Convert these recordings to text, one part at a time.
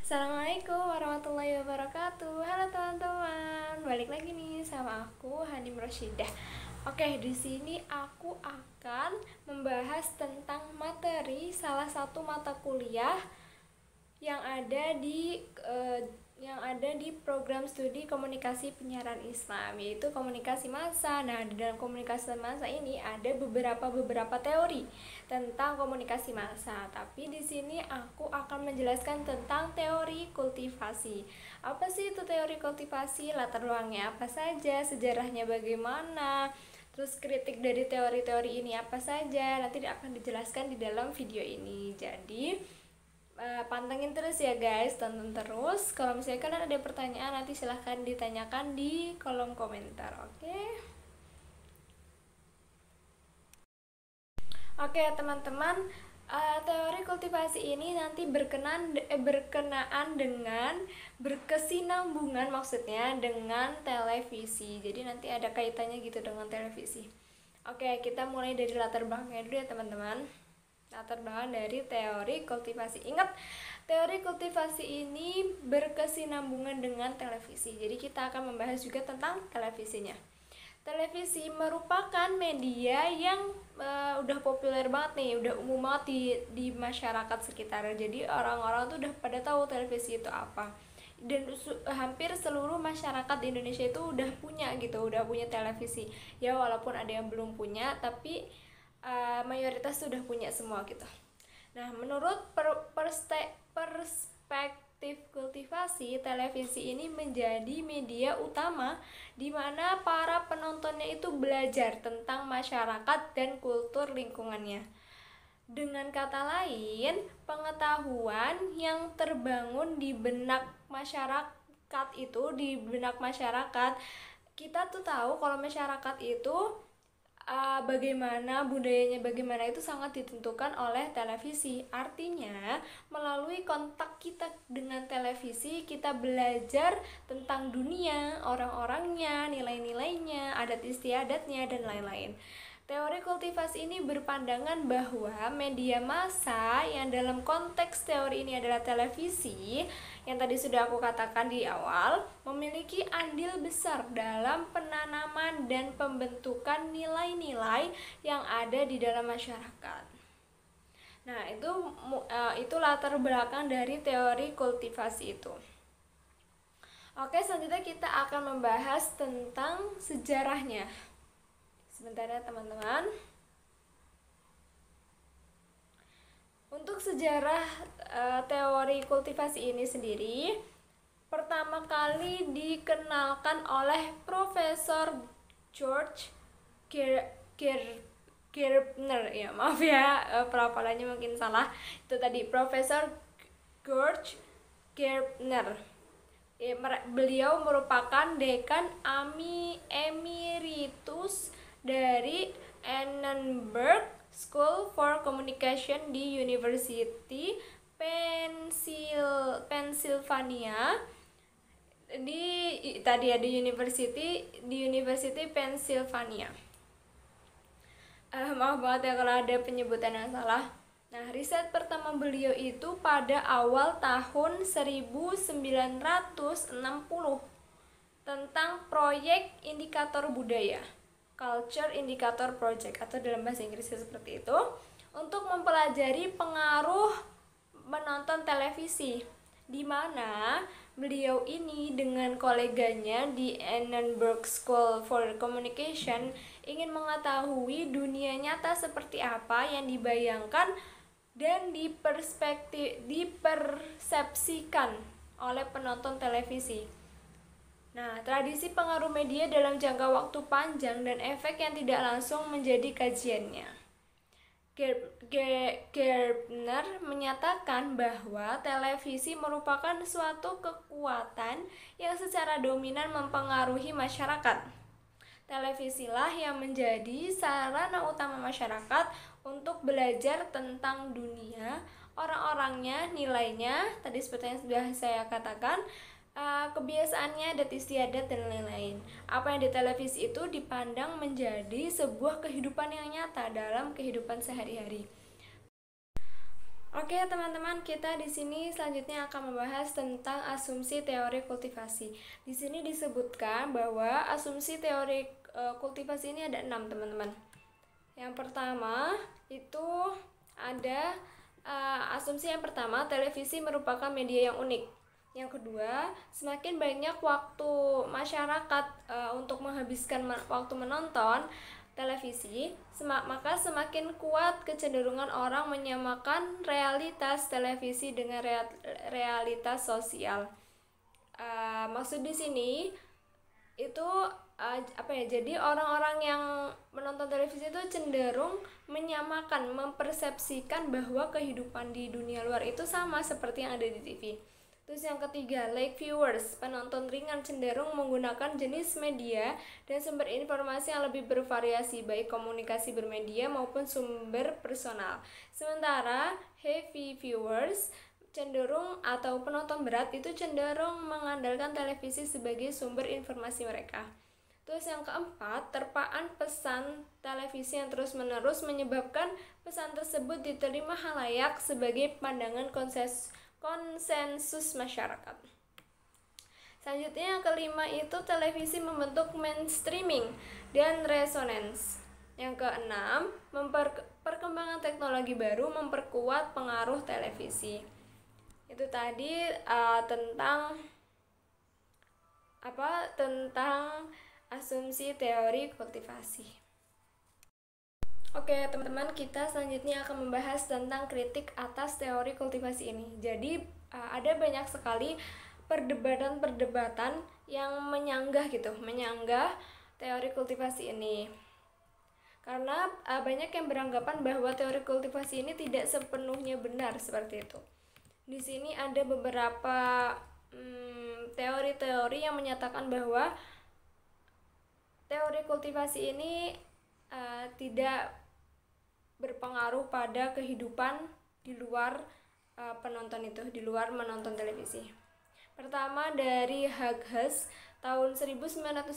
Assalamualaikum warahmatullahi wabarakatuh. Halo teman-teman, balik lagi nih sama aku Hanim Rosyidah. Oke, di sini aku akan membahas tentang materi salah satu mata kuliah yang ada di program studi komunikasi penyiaran Islam, yaitu komunikasi massa. Nah, di dalam komunikasi massa ini ada beberapa teori tentang komunikasi massa. Tapi di sini aku akan menjelaskan tentang teori kultivasi. Apa sih itu teori kultivasi? Latar belakangnya apa saja? Sejarahnya bagaimana? Terus kritik dari teori-teori ini apa saja? Nanti akan dijelaskan di dalam video ini. Jadi pantengin terus ya guys, tonton terus. Kalau misalnya kalian ada pertanyaan, nanti silahkan ditanyakan di kolom komentar. Oke teman-teman, teori kultivasi ini nanti berkenaan dengan berkesinambungan, maksudnya dengan televisi. Jadi nanti ada kaitannya gitu dengan televisi. Oke, kita mulai dari latar belakangnya dulu ya teman-teman. Latar belakang dari teori kultivasi. Ingat, teori kultivasi ini berkesinambungan dengan televisi. Jadi kita akan membahas juga tentang televisinya. Televisi merupakan media yang udah populer banget nih, udah umum banget di masyarakat sekitar. Jadi orang-orang tuh udah pada tahu televisi itu apa. Dan hampir seluruh masyarakat di Indonesia itu udah punya gitu, udah punya televisi. Ya walaupun ada yang belum punya, tapi mayoritas sudah punya semua gitu. Nah, menurut perspektif kultivasi, televisi ini menjadi media utama di mana para penontonnya itu belajar tentang masyarakat dan kultur lingkungannya. Dengan kata lain, pengetahuan yang terbangun di benak masyarakat kita tuh tahu kalau masyarakat itu bagaimana budayanya, bagaimana itu sangat ditentukan oleh televisi. Artinya, melalui kontak kita dengan televisi, kita belajar tentang dunia, orang-orangnya, nilai-nilainya, adat istiadatnya, dan lain-lain. Teori kultivasi ini berpandangan bahwa media massa yang dalam konteks teori ini adalah televisi, yang tadi sudah aku katakan di awal, memiliki andil besar dalam penanaman dan pembentukan nilai-nilai yang ada di dalam masyarakat. Nah, itu latar belakang dari teori kultivasi itu. Oke, selanjutnya kita akan membahas tentang sejarahnya. Sebentar ya teman-teman. Untuk sejarah teori kultivasi ini sendiri pertama kali dikenalkan oleh Profesor George Gerbner, ya maaf ya pelafalannya mungkin salah. Itu tadi Profesor George Gerbner. Beliau merupakan dekan emeritus dari Annenberg School for Communication di University Pennsylvania di University Pennsylvania. Maaf banget ya kalau ada penyebutan yang salah. Nah, riset pertama beliau itu pada awal tahun 1960 tentang proyek indikator budaya, Culture Indicator Project, atau dalam bahasa Inggrisnya seperti itu, untuk mempelajari pengaruh menonton televisi, di mana beliau ini dengan koleganya di Annenberg School for Communication ingin mengetahui dunia nyata seperti apa yang dibayangkan dan dipersepsikan oleh penonton televisi. Nah, tradisi pengaruh media dalam jangka waktu panjang dan efek yang tidak langsung menjadi kajiannya. Gerbner menyatakan bahwa televisi merupakan suatu kekuatan yang secara dominan mempengaruhi masyarakat. Televisilah yang menjadi sarana utama masyarakat untuk belajar tentang dunia, orang-orangnya, nilainya, tadi seperti yang sudah saya katakan, kebiasaannya, adat istiadat, dan lain-lain. Apa yang di televisi itu dipandang menjadi sebuah kehidupan yang nyata dalam kehidupan sehari-hari. Oke, teman-teman, kita di sini selanjutnya akan membahas tentang asumsi teori kultivasi. Di sini disebutkan bahwa asumsi teori kultivasi ini ada 6, teman-teman. Yang pertama itu ada asumsi yang pertama, televisi merupakan media yang unik. Yang kedua, semakin banyak waktu masyarakat untuk menghabiskan waktu menonton televisi, maka semakin kuat kecenderungan orang menyamakan realitas televisi dengan realitas sosial. Maksud di sini itu jadi orang-orang yang menonton televisi itu cenderung menyamakan, mempersepsikan bahwa kehidupan di dunia luar itu sama seperti yang ada di TV. Terus yang ketiga, like viewers, penonton ringan cenderung menggunakan jenis media dan sumber informasi yang lebih bervariasi, baik komunikasi bermedia maupun sumber personal. Sementara heavy viewers cenderung atau penonton berat itu cenderung mengandalkan televisi sebagai sumber informasi mereka. Terus yang keempat, terpaan pesan televisi yang terus-menerus menyebabkan pesan tersebut diterima halayak sebagai pandangan konsensus masyarakat. Selanjutnya yang kelima itu televisi membentuk mainstreaming dan resonance. Yang keenam, perkembangan teknologi baru memperkuat pengaruh televisi. Itu tadi tentang asumsi teori kultivasi. Oke, teman-teman, kita selanjutnya akan membahas tentang kritik atas teori kultivasi ini. Jadi ada banyak sekali perdebatan yang menyanggah teori kultivasi ini. Karena banyak yang beranggapan bahwa teori kultivasi ini tidak sepenuhnya benar seperti itu. Di sini ada beberapa teori-teori yang menyatakan bahwa teori kultivasi ini tidak berpengaruh pada kehidupan di luar di luar menonton televisi. Pertama dari Hughes tahun 1980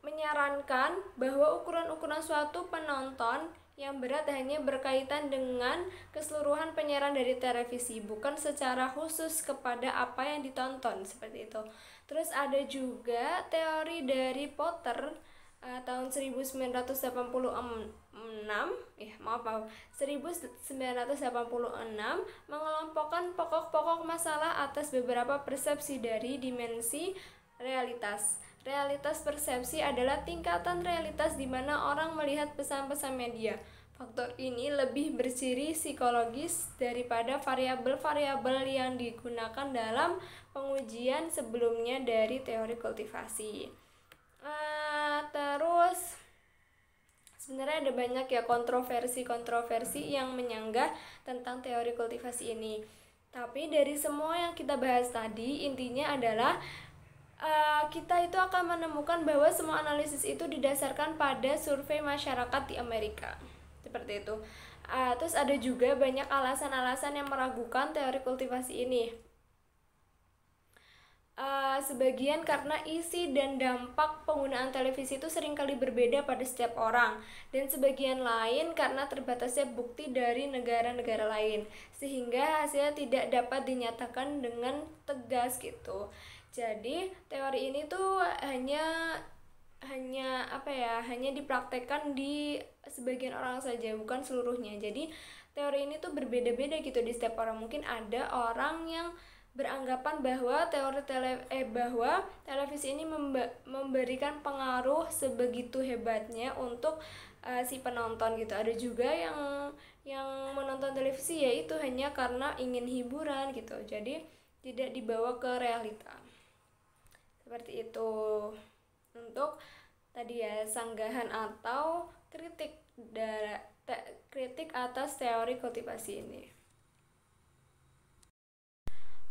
menyarankan bahwa ukuran-ukuran suatu penonton yang berat hanya berkaitan dengan keseluruhan penyiaran dari televisi, bukan secara khusus kepada apa yang ditonton, seperti itu. Terus ada juga teori dari Potter tahun 1986 mengelompokkan pokok-pokok masalah atas beberapa persepsi dari dimensi realitas. Realitas persepsi adalah tingkatan realitas di mana orang melihat pesan-pesan media. Faktor ini lebih berciri psikologis daripada variabel-variabel yang digunakan dalam pengujian sebelumnya dari teori kultivasi. Terus sebenarnya ada banyak ya kontroversi yang menyanggah tentang teori kultivasi ini. Tapi dari semua yang kita bahas tadi, intinya adalah kita itu akan menemukan bahwa semua analisis itu didasarkan pada survei masyarakat di Amerika. Seperti itu. Terus ada juga banyak alasan-alasan yang meragukan teori kultivasi ini. Sebagian karena isi dan dampak penggunaan televisi itu seringkali berbeda pada setiap orang, dan sebagian lain karena terbatasnya bukti dari negara-negara lain, sehingga hasilnya tidak dapat dinyatakan dengan tegas gitu. Jadi teori ini tuh hanya dipraktekkan di sebagian orang saja, bukan seluruhnya. Jadi teori ini tuh berbeda-beda gitu di setiap orang. Mungkin ada orang yang beranggapan bahwa bahwa televisi ini memberikan pengaruh sebegitu hebatnya untuk si penonton gitu. Ada juga yang menonton televisi yaitu hanya karena ingin hiburan gitu. Jadi tidak dibawa ke realita. Seperti itu. Untuk tadi ya, sanggahan atau kritik atas teori kultivasi ini.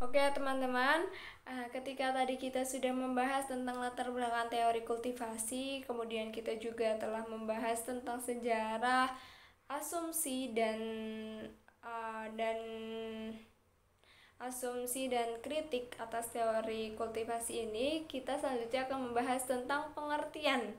Oke teman-teman, ketika tadi kita sudah membahas tentang latar belakang teori kultivasi, kemudian kita juga telah membahas tentang sejarah, asumsi dan asumsi dan kritik atas teori kultivasi ini, kita selanjutnya akan membahas tentang pengertian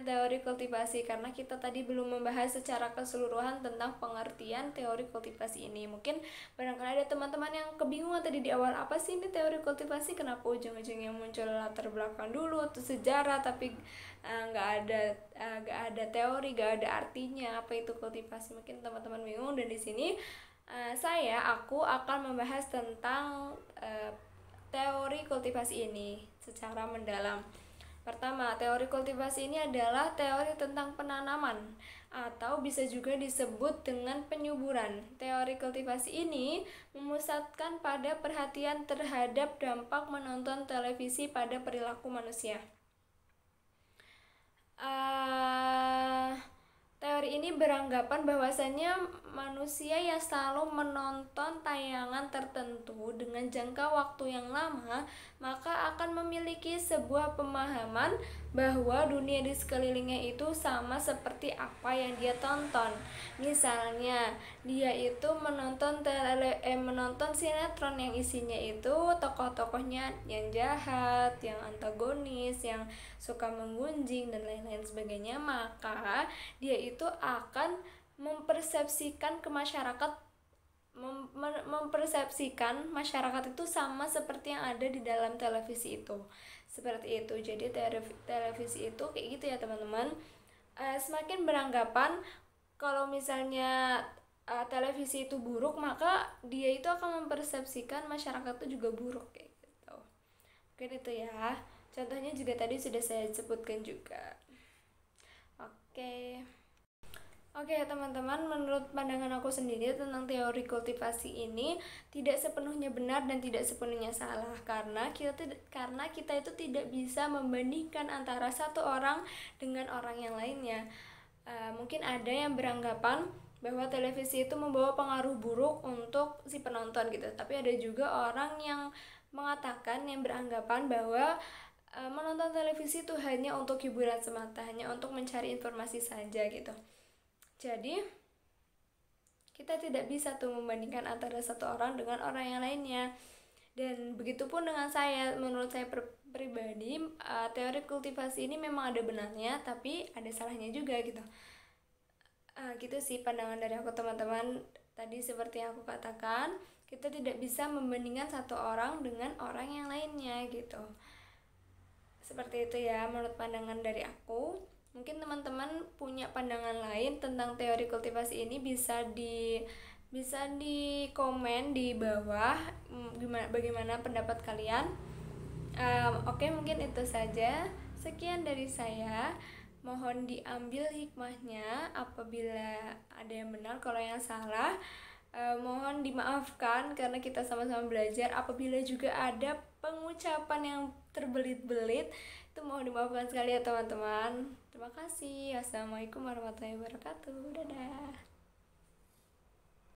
teori kultivasi, karena kita tadi belum membahas secara keseluruhan tentang pengertian teori kultivasi ini. Mungkin barangkali ada teman-teman yang kebingungan tadi di awal, apa sih ini teori kultivasi, kenapa ujung-ujungnya muncul latar belakang dulu atau sejarah, tapi nggak ada teori, nggak ada artinya apa itu kultivasi. Mungkin teman-teman bingung, dan di sini aku akan membahas tentang teori kultivasi ini secara mendalam. Pertama, teori kultivasi ini adalah teori tentang penanaman atau bisa juga disebut dengan penyuburan. Teori kultivasi ini memusatkan pada perhatian terhadap dampak menonton televisi pada perilaku manusia. Teori ini beranggapan bahwasanya manusia yang selalu menonton tayangan tertentu dengan jangka waktu yang lama, maka akan memiliki sebuah pemahaman bahwa dunia di sekelilingnya itu sama seperti apa yang dia tonton. Misalnya, dia itu menonton sinetron yang isinya itu tokoh-tokohnya yang jahat, yang antagonis, yang suka menggunjing dan lain-lain sebagainya, maka dia itu akan mempersepsikan ke masyarakat, mempersepsikan masyarakat itu sama seperti yang ada di dalam televisi itu. Seperti itu. Jadi televisi itu kayak gitu ya teman-teman. Semakin beranggapan kalau misalnya televisi itu buruk, maka dia itu akan mempersepsikan masyarakat itu juga buruk kayak gitu. Mungkin itu ya. Contohnya juga tadi sudah saya sebutkan juga. Oke teman-teman, menurut pandangan aku sendiri tentang teori kultivasi ini tidak sepenuhnya benar dan tidak sepenuhnya salah, karena kita itu tidak bisa membandingkan antara satu orang dengan orang yang lainnya. Mungkin ada yang beranggapan bahwa televisi itu membawa pengaruh buruk untuk si penonton gitu, tapi ada juga orang yang mengatakan, yang beranggapan bahwa menonton televisi itu hanya untuk hiburan semata, hanya untuk mencari informasi saja gitu. Jadi kita tidak bisa tuh membandingkan antara satu orang dengan orang yang lainnya. Dan begitupun dengan saya, menurut saya pribadi, teori kultivasi ini memang ada benarnya, tapi ada salahnya juga gitu. Gitu sih pandangan dari aku teman-teman. Tadi seperti yang aku katakan, kita tidak bisa membandingkan satu orang dengan orang yang lainnya gitu. Seperti itu ya menurut pandangan dari aku. Mungkin teman-teman punya pandangan lain tentang teori kultivasi ini, bisa di komen di bawah bagaimana pendapat kalian. Oke, mungkin itu saja. Sekian dari saya. Mohon diambil hikmahnya, apabila ada yang benar, kalau yang salah mohon dimaafkan, karena kita sama-sama belajar. Apabila juga ada pengucapan yang terbelit-belit, itu mohon dimaafkan sekali ya teman-teman. Terima kasih. Assalamualaikum warahmatullahi wabarakatuh. Dadah.